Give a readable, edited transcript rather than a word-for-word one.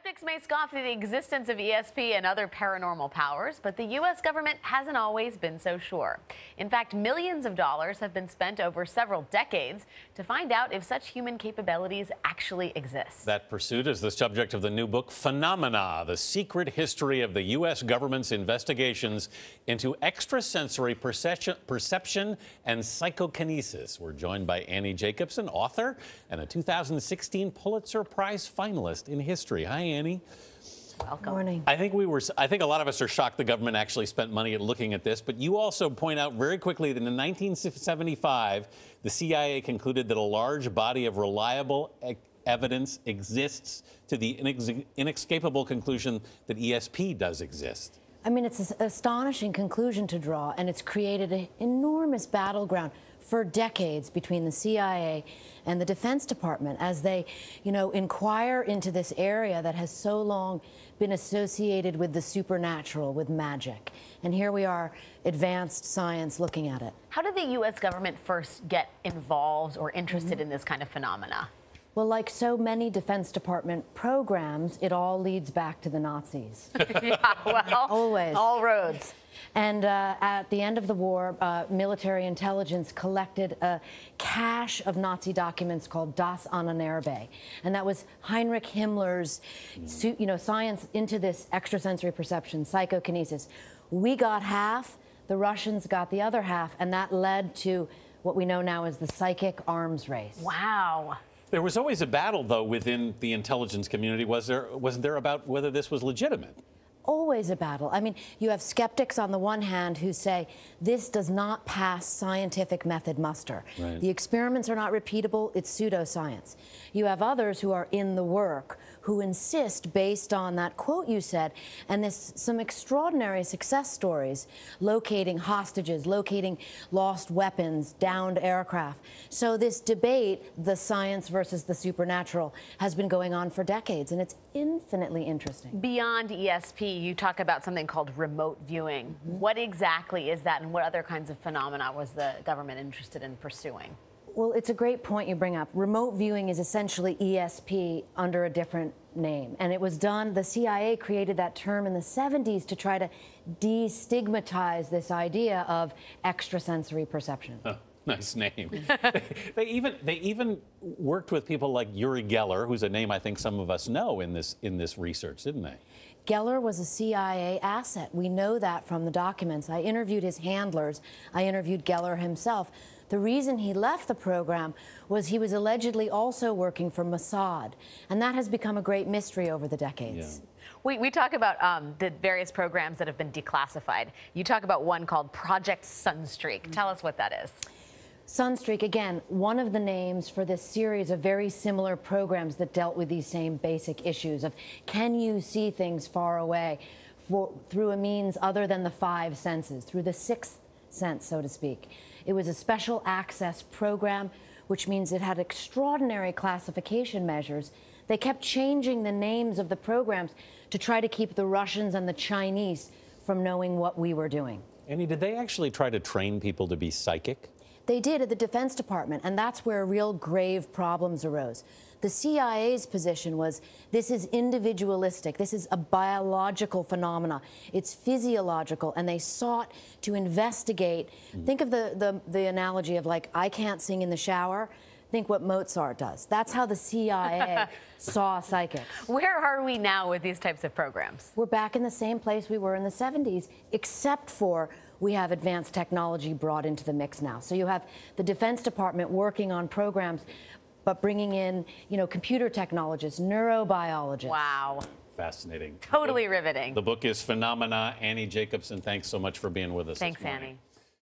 Skeptics may scoff at the existence of ESP and other paranormal powers, but the U.S. government hasn't always been so sure. In fact, millions of dollars have been spent over several decades to find out if such human capabilities actually exist. That pursuit is the subject of the new book, Phenomena, The Secret History of the U.S. Government's Investigations into Extrasensory Perception and Psychokinesis. We're joined by Annie Jacobsen, author and a 2016 Pulitzer Prize finalist in history. Hi, Annie. Welcome. Morning. I think a lot of us are shocked the government actually spent money at looking at this, but you also point out very quickly that in 1975, the CIA concluded that a large body of reliable evidence exists to the inescapable conclusion that ESP does exist. I mean, it's an astonishing conclusion to draw, and it's created an enormous battleground for decades between the CIA and the Defense Department as they, inquire into this area that has so long been associated with the supernatural, with magic. And here we are, advanced science looking at it. How did the U.S. government first get involved or interested in this kind of phenomena? Well, like so many Defense Department programs, it all leads back to the Nazis. Yeah, well, always. All roads. And at the end of the war, military intelligence collected a cache of Nazi documents called Das Ahnenerbe. And that was Heinrich Himmler's science into this extrasensory perception, psychokinesis. We got half, the Russians got the other half, and that led to what we know now as the psychic arms race. Wow. There was always a battle, though, within the intelligence community. Wasn't there about whether this was legitimate? Always a battle. I mean, you have skeptics on the one hand who say this does not pass scientific method muster. Right. The experiments are not repeatable, it's pseudoscience. You have others who are in the work who insist, based on that quote you said, and there's some extraordinary success stories, locating hostages, locating lost weapons, downed aircraft. So this debate, the science versus the supernatural, has been going on for decades, and it's infinitely interesting. Beyond ESP, you talk about something called remote viewing. What exactly is that, and what other kinds of phenomena was the government interested in pursuing? Well, it's a great point you bring up. Remote viewing is essentially ESP under a different name. And it was done, the CIA created that term in the 70s to try to destigmatize this idea of extrasensory perception. Oh, nice name. They even worked with people like Uri Geller, who's a name I think some of us know in this research, didn't they? Geller was a CIA asset. We know that from the documents. I interviewed his handlers. I interviewed Geller himself. The reason he left the program was he was allegedly also working for Mossad, and that has become a great mystery over the decades. Yeah. We talk about the various programs that have been declassified. You talk about one called Project Sunstreak. Tell us what that is. Sunstreak, again, one of the names for this series of very similar programs that dealt with these same basic issues of can you see things far away through a means other than the five senses, through the sixth sense, so to speak. It was a special access program, which means it had extraordinary classification measures. They kept changing the names of the programs to try to keep the Russians and the Chinese from knowing what we were doing. Annie, did they actually try to train people to be psychic? They did at the Defense Department, and that's where real grave problems arose. The CIA's position was this is individualistic, this is a biological phenomena, it's physiological, and they sought to investigate. Think of the analogy of like, I can't sing in the shower. Think what Mozart does. That's how the CIA saw psychics. Where are we now with these types of programs? We're back in the same place we were in the 70s, except for we have advanced technology brought into the mix now. So you have the Defense Department working on programs, but bringing in, computer technologists, neurobiologists. Wow. Fascinating. Totally riveting. The book is Phenomena. Annie Jacobsen, thanks so much for being with us. Thanks, Annie.